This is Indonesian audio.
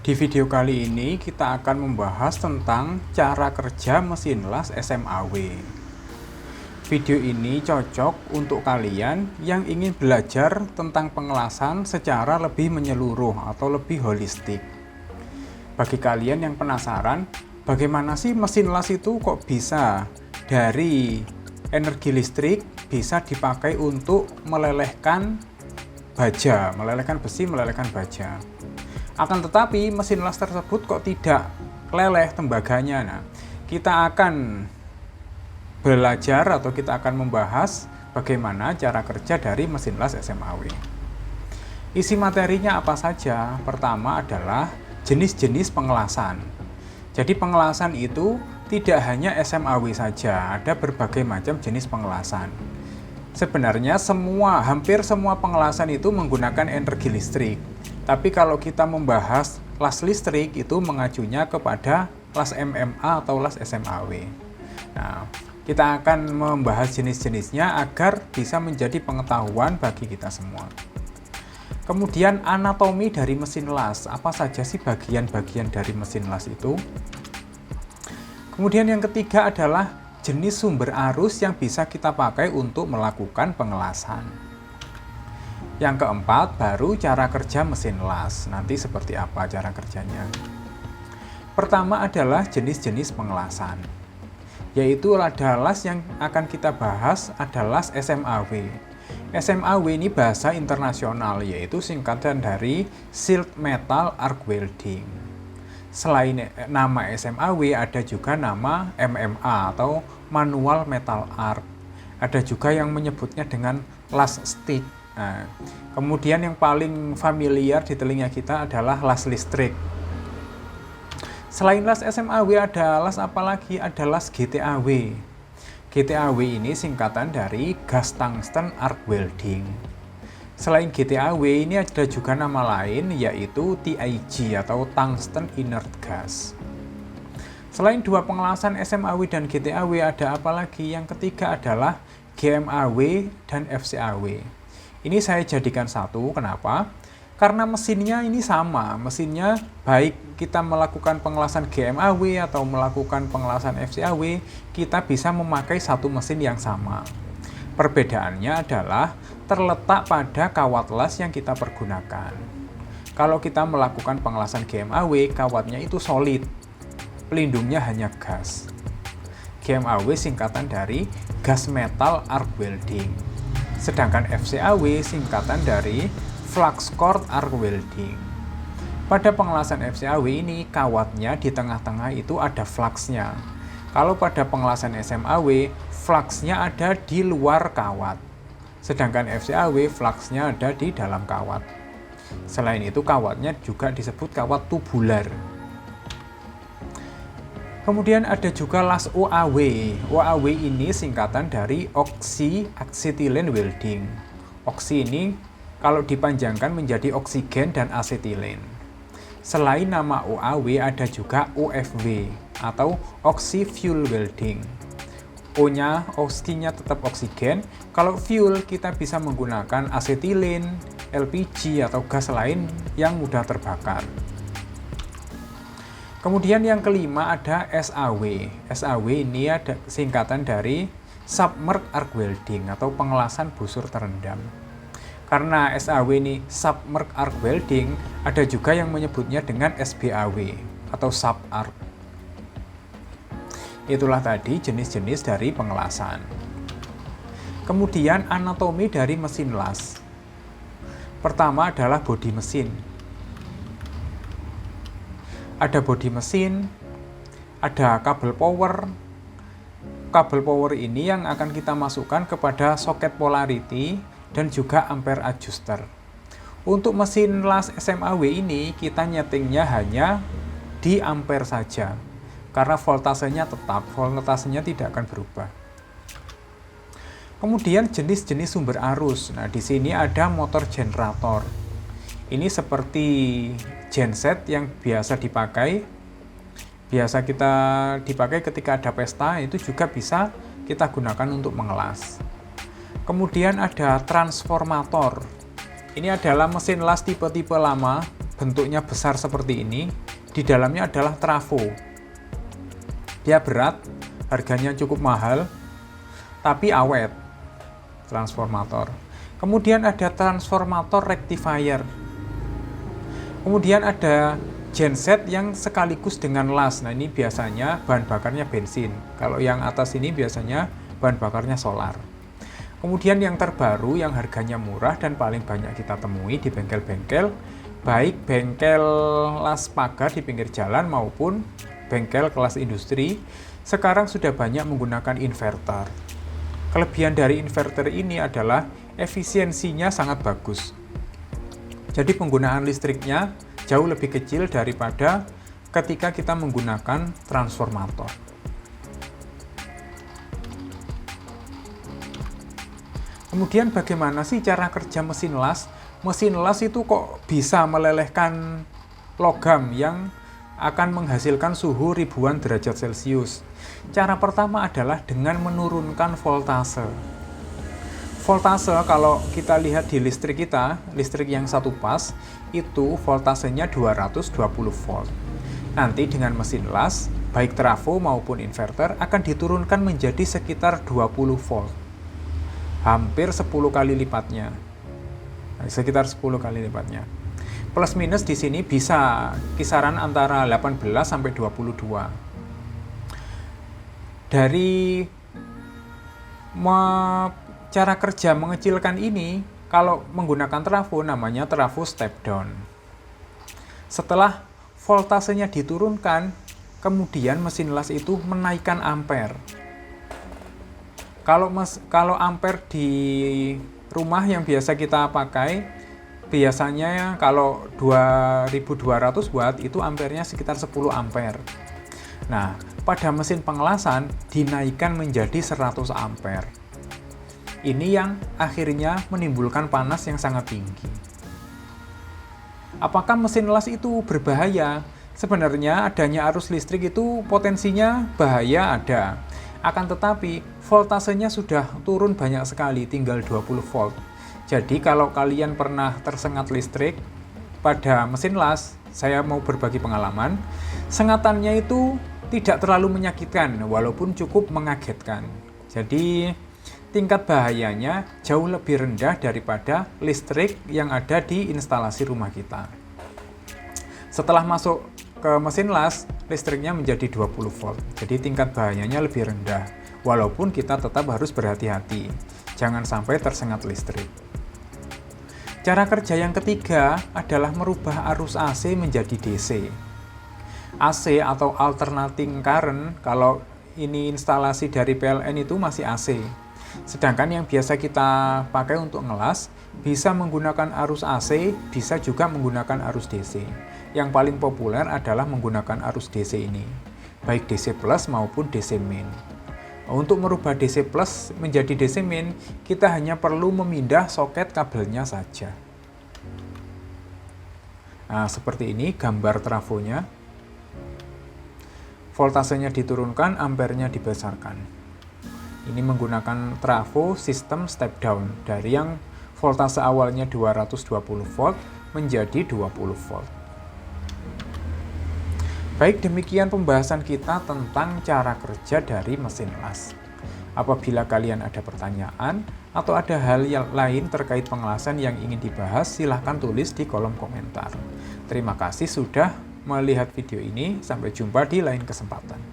Di video kali ini kita akan membahas tentang cara kerja mesin las SMAW. Video ini cocok untuk kalian yang ingin belajar tentang pengelasan secara lebih menyeluruh atau lebih holistik. Bagi kalian yang penasaran, bagaimana sih mesin las itu kok bisa dari energi listrik bisa dipakai untuk melelehkan baja, melelehkan besi, melelehkan baja. Akan tetapi mesin las tersebut kok tidak leleh tembaganya. Nah, kita akan belajar atau kita akan membahas bagaimana cara kerja dari mesin las SMAW. Isi materinya apa saja? Pertama adalah jenis-jenis pengelasan. Jadi pengelasan itu tidak hanya SMAW saja, ada berbagai macam jenis pengelasan. Sebenarnya hampir semua pengelasan itu menggunakan energi listrik. Tapi kalau kita membahas las listrik itu mengacunya kepada las MMA atau las SMAW. Nah, kita akan membahas jenis-jenisnya agar bisa menjadi pengetahuan bagi kita semua. Kemudian anatomi dari mesin las, apa saja sih bagian-bagian dari mesin las itu? Kemudian yang ketiga adalah jenis sumber arus yang bisa kita pakai untuk melakukan pengelasan. Yang keempat, baru cara kerja mesin las. Nanti seperti apa cara kerjanya? Pertama adalah jenis-jenis pengelasan. Yaitu ada las yang akan kita bahas adalah SMAW. SMAW ini bahasa internasional, yaitu singkatan dari Sheet Metal Arc Welding. Selain nama SMAW, ada juga nama MMA atau Manual Metal Arc. Ada juga yang menyebutnya dengan las stick. Nah, kemudian yang paling familiar di telinga kita adalah las listrik. Selain las SMAW ada las apa lagi? Ada las GTAW. GTAW ini singkatan dari Gas Tungsten Arc Welding. Selain GTAW ini ada juga nama lain yaitu TIG atau Tungsten Inert Gas. Selain dua pengelasan SMAW dan GTAW ada apa lagi? Yang ketiga adalah GMAW dan FCAW. Ini saya jadikan satu, kenapa? Karena mesinnya ini sama, mesinnya baik kita melakukan pengelasan GMAW atau melakukan pengelasan FCAW, kita bisa memakai satu mesin yang sama. Perbedaannya adalah terletak pada kawat las yang kita pergunakan. Kalau kita melakukan pengelasan GMAW, kawatnya itu solid, pelindungnya hanya gas. GMAW singkatan dari Gas Metal Arc Welding. Sedangkan FCAW singkatan dari Flux Core Arc Welding. Pada pengelasan FCAW ini kawatnya di tengah-tengah itu ada fluxnya. Kalau pada pengelasan SMAW, fluxnya ada di luar kawat. Sedangkan FCAW fluxnya ada di dalam kawat. Selain itu kawatnya juga disebut kawat tubular. Kemudian ada juga las OAW. OAW ini singkatan dari Oxy Acetylene Welding. Oxy ini kalau dipanjangkan menjadi oksigen dan asetilen. Selain nama OAW ada juga OFW atau Oxy Fuel Welding. O-nya, oksinya tetap oksigen. Kalau fuel kita bisa menggunakan asetilen, LPG atau gas lain yang mudah terbakar. Kemudian yang kelima ada SAW. SAW ini ada singkatan dari Submerged Arc Welding atau pengelasan busur terendam. Karena SAW ini Submerged Arc Welding, ada juga yang menyebutnya dengan SBAW atau Sub Arc. Itulah tadi jenis-jenis dari pengelasan. Kemudian anatomi dari mesin las. Pertama adalah bodi mesin. Ada bodi mesin, ada kabel power. Kabel power ini yang akan kita masukkan kepada soket polarity dan juga ampere adjuster. Untuk mesin las SMAW ini kita nyetingnya hanya di ampere saja. Karena voltasenya tetap, voltasenya tidak akan berubah. Kemudian jenis-jenis sumber arus. Nah, di sini ada motor generator. Ini seperti genset yang biasa dipakai ketika ada pesta, itu juga bisa kita gunakan untuk mengelas. Kemudian ada transformator. Ini adalah mesin las tipe-tipe lama, bentuknya besar seperti ini. Di dalamnya adalah trafo. Dia berat, harganya cukup mahal, tapi awet. Transformator. Kemudian ada transformator rectifier. Kemudian ada genset yang sekaligus dengan las. Nah, ini biasanya bahan bakarnya bensin. Kalau yang atas ini biasanya bahan bakarnya solar. Kemudian yang terbaru yang harganya murah dan paling banyak kita temui di bengkel-bengkel, baik bengkel las pagar di pinggir jalan maupun bengkel kelas industri, sekarang sudah banyak menggunakan inverter. Kelebihan dari inverter ini adalah efisiensinya sangat bagus. Jadi penggunaan listriknya jauh lebih kecil daripada ketika kita menggunakan transformator. Kemudian bagaimana sih cara kerja mesin las? Mesin las itu kok bisa melelehkan logam yang akan menghasilkan suhu ribuan derajat Celcius? Cara pertama adalah dengan menurunkan voltase. Voltase kalau kita lihat di listrik kita, listrik yang satu pas, itu voltasenya 220 volt. Nanti dengan mesin las, baik trafo maupun inverter akan diturunkan menjadi sekitar 20 volt. Hampir 10 kali lipatnya. Sekitar 10 kali lipatnya. Plus minus di sini bisa kisaran antara 18 sampai 22. Dari cara kerja mengecilkan ini, kalau menggunakan trafo namanya trafo step down. Setelah voltasenya diturunkan, kemudian mesin las itu menaikkan ampere. Kalau ampere di rumah yang biasa kita pakai, biasanya kalau 2200 watt itu ampernya sekitar 10 ampere. Nah, pada mesin pengelasan dinaikkan menjadi 100 ampere. Ini yang akhirnya menimbulkan panas yang sangat tinggi. Apakah mesin las itu berbahaya? Sebenarnya adanya arus listrik itu potensinya bahaya ada. Akan tetapi voltasenya sudah turun banyak sekali, tinggal 20 volt. Jadi kalau kalian pernah tersengat listrik pada mesin las, saya mau berbagi pengalaman, sengatannya itu tidak terlalu menyakitkan walaupun cukup mengagetkan. Jadi tingkat bahayanya jauh lebih rendah daripada listrik yang ada di instalasi rumah kita. Setelah masuk ke mesin las, listriknya menjadi 20 volt. Jadi tingkat bahayanya lebih rendah. Walaupun kita tetap harus berhati-hati. Jangan sampai tersengat listrik. Cara kerja yang ketiga adalah merubah arus AC menjadi DC. AC atau alternating current, kalau ini instalasi dari PLN itu masih AC. Sedangkan yang biasa kita pakai untuk ngelas, bisa menggunakan arus AC, bisa juga menggunakan arus DC. Yang paling populer adalah menggunakan arus DC ini, baik DC plus maupun DC min. Untuk merubah DC plus menjadi DC min, kita hanya perlu memindah soket kabelnya saja. Nah, seperti ini gambar trafonya. Voltasenya diturunkan, ampernya dibesarkan. Ini menggunakan trafo sistem step down dari yang voltase awalnya 220 volt menjadi 20 volt. Baik, demikian pembahasan kita tentang cara kerja dari mesin las. Apabila kalian ada pertanyaan atau ada hal yang lain terkait pengelasan yang ingin dibahas, silahkan tulis di kolom komentar. Terima kasih sudah melihat video ini. Sampai jumpa di lain kesempatan.